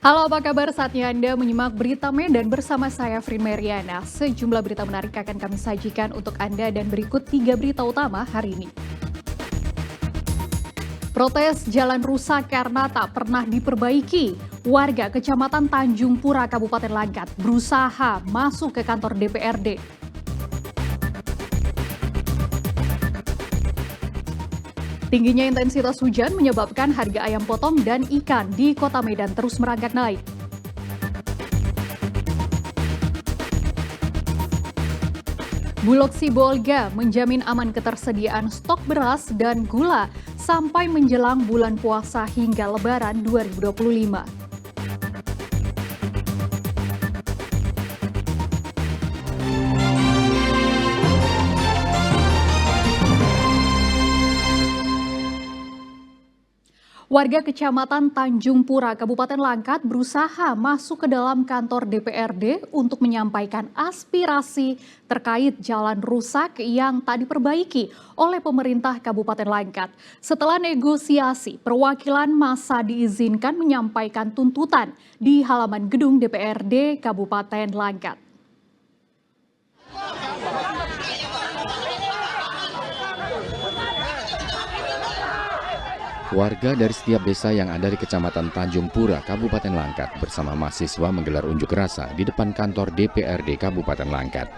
Halo, apa kabar? Saatnya Anda menyimak berita Medan bersama saya, Frin Meriana. Sejumlah berita menarik akan kami sajikan untuk Anda dan berikut 3 berita utama hari ini. Protes jalan rusak karena tak pernah diperbaiki. Warga Kecamatan Tanjung Pura, Kabupaten Langkat berusaha masuk ke kantor DPRD. Tingginya intensitas hujan menyebabkan harga ayam potong dan ikan di Kota Medan terus merangkak naik. Bulog Sibolga menjamin aman ketersediaan stok beras dan gula sampai menjelang bulan puasa hingga Lebaran 2025. Warga Kecamatan Tanjung Pura, Kabupaten Langkat berusaha masuk ke dalam kantor DPRD untuk menyampaikan aspirasi terkait jalan rusak yang tak diperbaiki oleh pemerintah Kabupaten Langkat. Setelah negosiasi, perwakilan massa diizinkan menyampaikan tuntutan di halaman gedung DPRD Kabupaten Langkat. Warga dari setiap desa yang ada di Kecamatan Tanjung Pura, Kabupaten Langkat bersama mahasiswa menggelar unjuk rasa di depan kantor DPRD Kabupaten Langkat.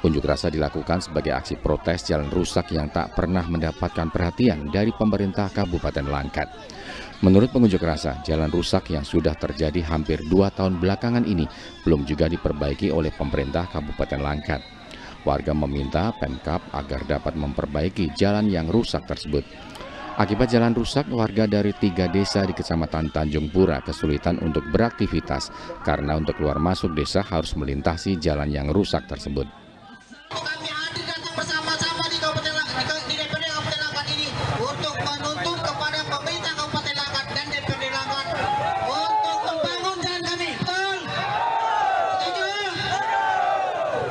Unjuk rasa dilakukan sebagai aksi protes jalan rusak yang tak pernah mendapatkan perhatian dari pemerintah Kabupaten Langkat. Menurut pengunjuk rasa, jalan rusak yang sudah terjadi hampir 2 tahun belakangan ini belum juga diperbaiki oleh pemerintah Kabupaten Langkat. Warga meminta Pemkab agar dapat memperbaiki jalan yang rusak tersebut. Akibat jalan rusak, warga dari 3 desa di Kecamatan Tanjung Pura kesulitan untuk beraktivitas karena untuk keluar masuk desa harus melintasi jalan yang rusak tersebut. Kami hadir datang bersama-sama di DPRD Kabupaten Langkat ini untuk menuntut kepada pemerintah Kabupaten Langkat dan DPRD Langkat untuk membangun jalan kami. Betul? Setuju?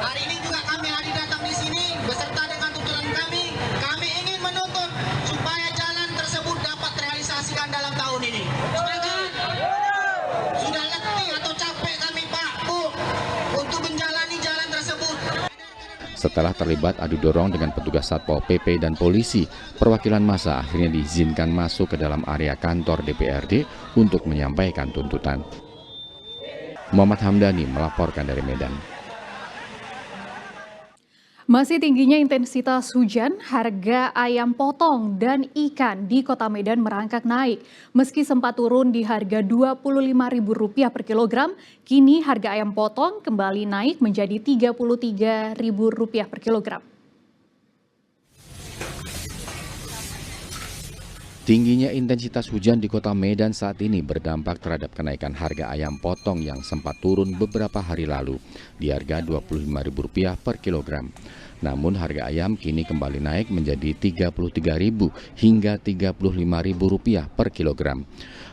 Hari ini juga kami hadir datang di sini beserta dengan tuntutan kami. Kami ingin menuntut supaya jalan tersebut dapat realisasikan dalam tahun ini. Setuju? Sudah letih atau capek kami, Pak, Bu, untuk menjalani jalan tersebut. Setelah terlibat adu dorong dengan petugas Satpol PP dan polisi, perwakilan massa akhirnya diizinkan masuk ke dalam area kantor DPRD untuk menyampaikan tuntutan. Muhammad Hamdani melaporkan dari Medan. Masih tingginya intensitas hujan, harga ayam potong dan ikan di Kota Medan merangkak naik. Meski sempat turun di harga Rp25.000 per kilogram, kini harga ayam potong kembali naik menjadi Rp33.000 per kilogram. Tingginya intensitas hujan di Kota Medan saat ini berdampak terhadap kenaikan harga ayam potong yang sempat turun beberapa hari lalu di harga Rp25.000 per kilogram. Namun harga ayam kini kembali naik menjadi Rp33.000 hingga Rp35.000 per kilogram.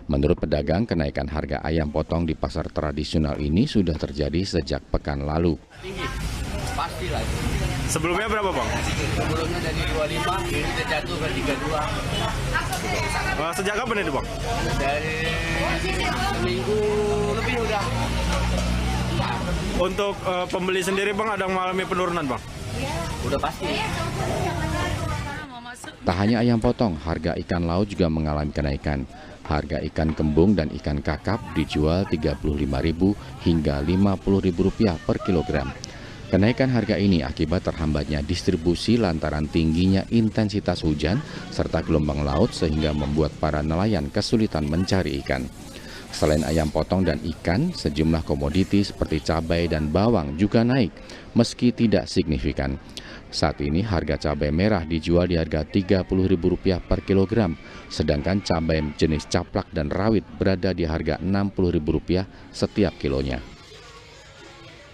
Menurut pedagang, kenaikan harga ayam potong di pasar tradisional ini sudah terjadi sejak pekan lalu. Tinggi, pasti lah. Sebelumnya berapa, Bang? Sebelumnya dari 25, ini udah jatuh ke 32. Sejak kapan itu, Bang? Dari seminggu lebih udah. Untuk pembeli sendiri, Bang, ada mengalami penurunan, Bang? Udah pasti. Tak hanya ayam potong, harga ikan laut juga mengalami kenaikan. Harga ikan kembung dan ikan kakap dijual Rp35.000 hingga Rp50.000 per kilogram. Kenaikan harga ini akibat terhambatnya distribusi lantaran tingginya intensitas hujan serta gelombang laut sehingga membuat para nelayan kesulitan mencari ikan. Selain ayam potong dan ikan, sejumlah komoditi seperti cabai dan bawang juga naik, meski tidak signifikan. Saat ini harga cabai merah dijual di harga Rp30.000 per kilogram, sedangkan cabai jenis caplak dan rawit berada di harga Rp60.000 setiap kilonya.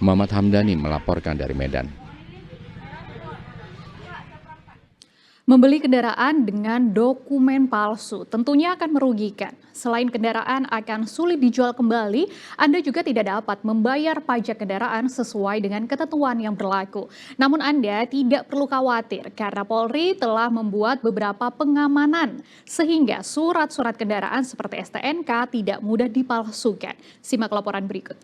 Muhammad Hamdani melaporkan dari Medan. Membeli kendaraan dengan dokumen palsu tentunya akan merugikan. Selain kendaraan akan sulit dijual kembali, Anda juga tidak dapat membayar pajak kendaraan sesuai dengan ketentuan yang berlaku. Namun Anda tidak perlu khawatir karena Polri telah membuat beberapa pengamanan sehingga surat-surat kendaraan seperti STNK tidak mudah dipalsukan. Simak laporan berikut.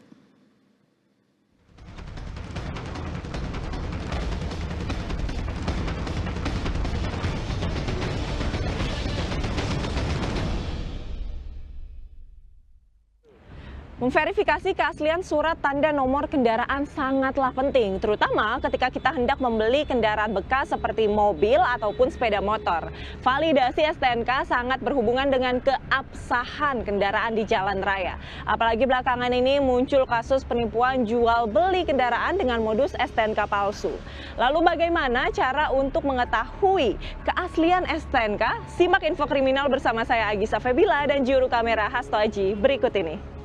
Memverifikasi keaslian surat tanda nomor kendaraan sangatlah penting, terutama ketika kita hendak membeli kendaraan bekas seperti mobil ataupun sepeda motor. Validasi STNK sangat berhubungan dengan keabsahan kendaraan di jalan raya. Apalagi belakangan ini muncul kasus penipuan jual beli kendaraan dengan modus STNK palsu. Lalu bagaimana cara untuk mengetahui keaslian STNK? Simak info kriminal bersama saya Agisa Febila dan juru kamera Hasto Aji berikut ini.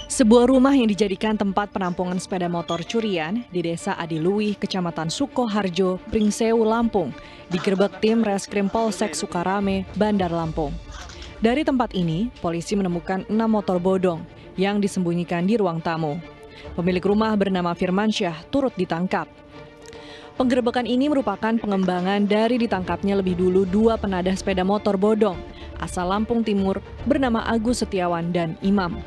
Sebuah rumah yang dijadikan tempat penampungan sepeda motor curian di Desa Adiluwih, Kecamatan Sukoharjo, Pringsewu, Lampung, digerebek tim Reskrim Polsek Sukarame, Bandar Lampung. Dari tempat ini, polisi menemukan 6 motor bodong yang disembunyikan di ruang tamu. Pemilik rumah bernama Firmansyah turut ditangkap. Penggerebekan ini merupakan pengembangan dari ditangkapnya lebih dulu 2 penadah sepeda motor bodong asal Lampung Timur bernama Agus Setiawan dan Imam.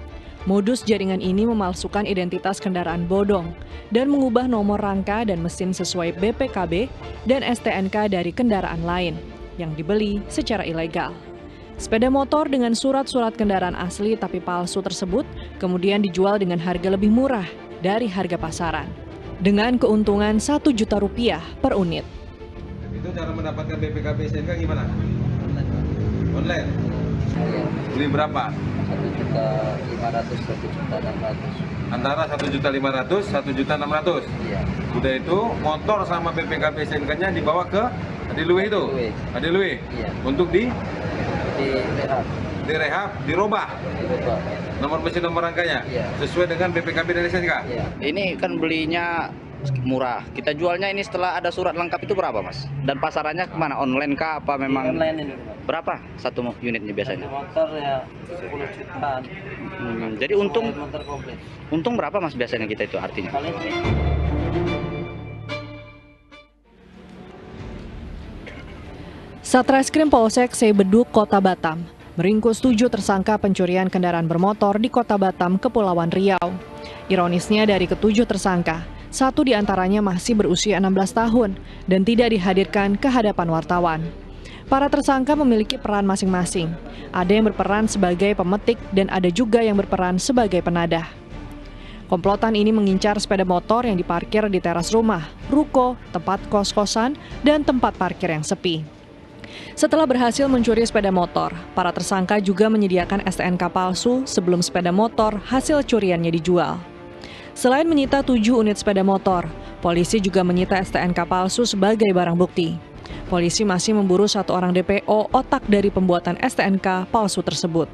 Modus jaringan ini memalsukan identitas kendaraan bodong dan mengubah nomor rangka dan mesin sesuai BPKB dan STNK dari kendaraan lain yang dibeli secara ilegal. Sepeda motor dengan surat-surat kendaraan asli tapi palsu tersebut kemudian dijual dengan harga lebih murah dari harga pasaran, dengan keuntungan Rp1.000.000 per unit. Itu cara mendapatkan BPKB STNK gimana? Online? Beli berapa? 1.500.000, 1.600.000. Antara 1.500.000, 1.600.000. Iya. Udah itu motor sama BPKB STNK-nya dibawa ke Adiluwih itu. Adiluwih. Iya. Untuk Direhab. direhab, dirubah. Nomor mesin, nomor rangkanya. Iya. Sesuai dengan BPKB dan STNK. Iya. Ini kan belinya murah. Kita jualnya ini setelah ada surat lengkap itu berapa, Mas? Dan pasarannya kemana? Online kah? Apa memang? Online ini. Berapa satu unitnya biasanya? Motor ya 10 jutaan. Jadi untung Motor komplit. untung berapa, Mas, biasanya kita itu artinya? Paling sih. Satreskrim Polsek Sebeduk, Kota Batam, meringkus 7 tersangka pencurian kendaraan bermotor di Kota Batam, Kepulauan Riau. Ironisnya dari ke-7 tersangka, 1 diantaranya masih berusia 16 tahun dan tidak dihadirkan ke hadapan wartawan. Para tersangka memiliki peran masing-masing. Ada yang berperan sebagai pemetik dan ada juga yang berperan sebagai penadah. Komplotan ini mengincar sepeda motor yang diparkir di teras rumah, ruko, tempat kos-kosan, dan tempat parkir yang sepi. Setelah berhasil mencuri sepeda motor, para tersangka juga menyediakan STNK palsu sebelum sepeda motor hasil curiannya dijual. Selain menyita 7 unit sepeda motor, polisi juga menyita STNK palsu sebagai barang bukti. Polisi masih memburu 1 orang DPO otak dari pembuatan STNK palsu tersebut.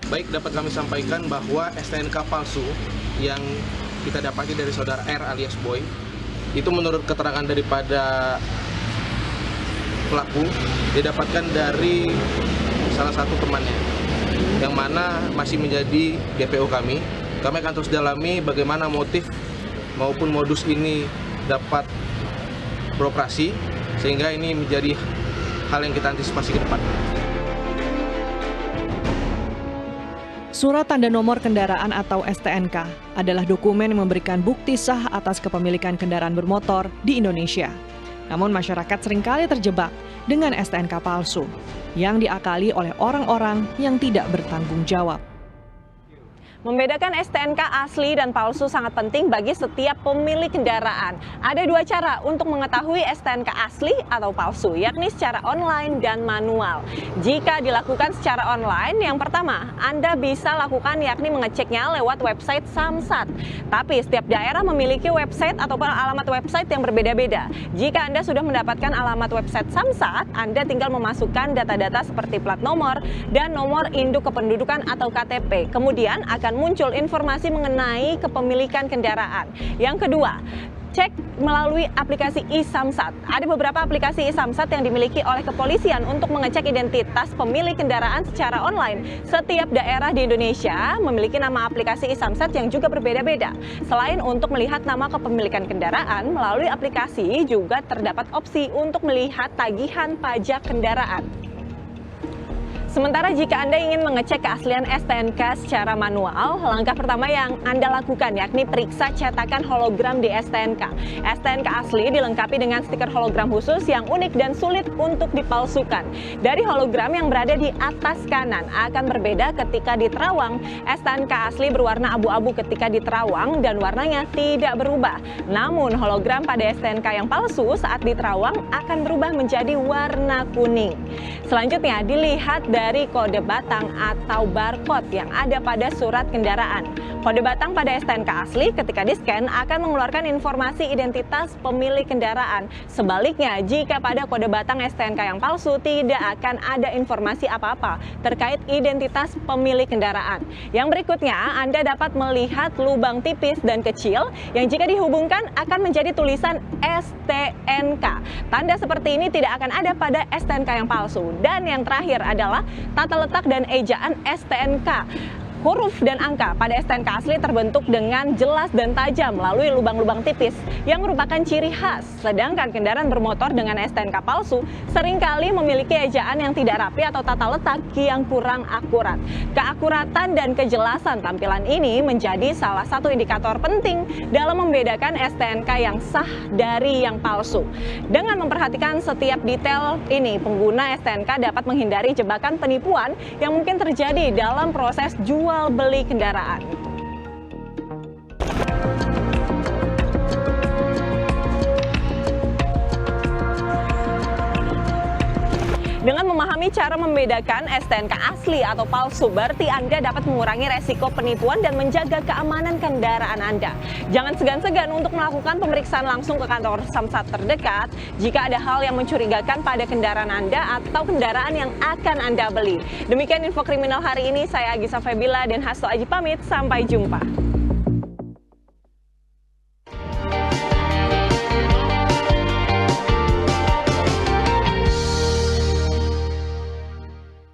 Baik, dapat kami sampaikan bahwa STNK palsu yang kita dapati dari saudara R alias Boy, itu menurut keterangan daripada pelaku, didapatkan dari salah satu temannya, yang mana masih menjadi DPO kami. Kami akan terus dalami bagaimana motif maupun modus ini dapat beroperasi, sehingga ini menjadi hal yang kita antisipasi ke depan. Surat tanda nomor kendaraan atau STNK adalah dokumen yang memberikan bukti sah atas kepemilikan kendaraan bermotor di Indonesia. Namun masyarakat seringkali terjebak dengan STNK palsu yang diakali oleh orang-orang yang tidak bertanggung jawab. Membedakan STNK asli dan palsu sangat penting bagi setiap pemilik kendaraan. Ada 2 cara untuk mengetahui STNK asli atau palsu, yakni secara online dan manual. Jika dilakukan secara online, yang pertama, Anda bisa lakukan yakni mengeceknya lewat website Samsat. Tapi setiap daerah memiliki website ataupun alamat website yang berbeda-beda. Jika Anda sudah mendapatkan alamat website Samsat, Anda tinggal memasukkan data-data seperti plat nomor dan nomor induk kependudukan atau KTP. Kemudian akan muncul informasi mengenai kepemilikan kendaraan. Yang kedua, cek melalui aplikasi iSamsat. Ada beberapa aplikasi iSamsat yang dimiliki oleh kepolisian untuk mengecek identitas pemilik kendaraan secara online. Setiap daerah di Indonesia memiliki nama aplikasi iSamsat yang juga berbeda-beda. Selain untuk melihat nama kepemilikan kendaraan, melalui aplikasi juga terdapat opsi untuk melihat tagihan pajak kendaraan. Sementara jika Anda ingin mengecek keaslian STNK secara manual, langkah pertama yang Anda lakukan yakni periksa cetakan hologram di STNK. STNK asli dilengkapi dengan stiker hologram khusus yang unik dan sulit untuk dipalsukan. Dari hologram yang berada di atas kanan akan berbeda ketika diterawang. STNK asli berwarna abu-abu ketika diterawang dan warnanya tidak berubah. Namun hologram pada STNK yang palsu saat diterawang akan berubah menjadi warna kuning. Selanjutnya dilihat dari kode batang atau barcode yang ada pada surat kendaraan. Kode batang pada STNK asli ketika di-scan akan mengeluarkan informasi identitas pemilik kendaraan. Sebaliknya, jika pada kode batang STNK yang palsu tidak akan ada informasi apa-apa terkait identitas pemilik kendaraan. Yang berikutnya, Anda dapat melihat lubang tipis dan kecil yang jika dihubungkan akan menjadi tulisan STNK. Tanda seperti ini tidak akan ada pada STNK yang palsu. Dan yang terakhir adalah tata letak dan ejaan STNK. Huruf dan angka pada STNK asli terbentuk dengan jelas dan tajam melalui lubang-lubang tipis yang merupakan ciri khas. Sedangkan kendaraan bermotor dengan STNK palsu seringkali memiliki ejaan yang tidak rapi atau tata letak yang kurang akurat. Keakuratan dan kejelasan tampilan ini menjadi salah satu indikator penting dalam membedakan STNK yang sah dari yang palsu. Dengan memperhatikan setiap detail ini, pengguna STNK dapat menghindari jebakan penipuan yang mungkin terjadi dalam proses jual beli kendaraan. Dengan memahami cara membedakan STNK asli atau palsu, berarti Anda dapat mengurangi resiko penipuan dan menjaga keamanan kendaraan Anda. Jangan segan-segan untuk melakukan pemeriksaan langsung ke kantor Samsat terdekat jika ada hal yang mencurigakan pada kendaraan Anda atau kendaraan yang akan Anda beli. Demikian info kriminal hari ini, saya Agisa Febila dan Hasto Aji pamit, sampai jumpa.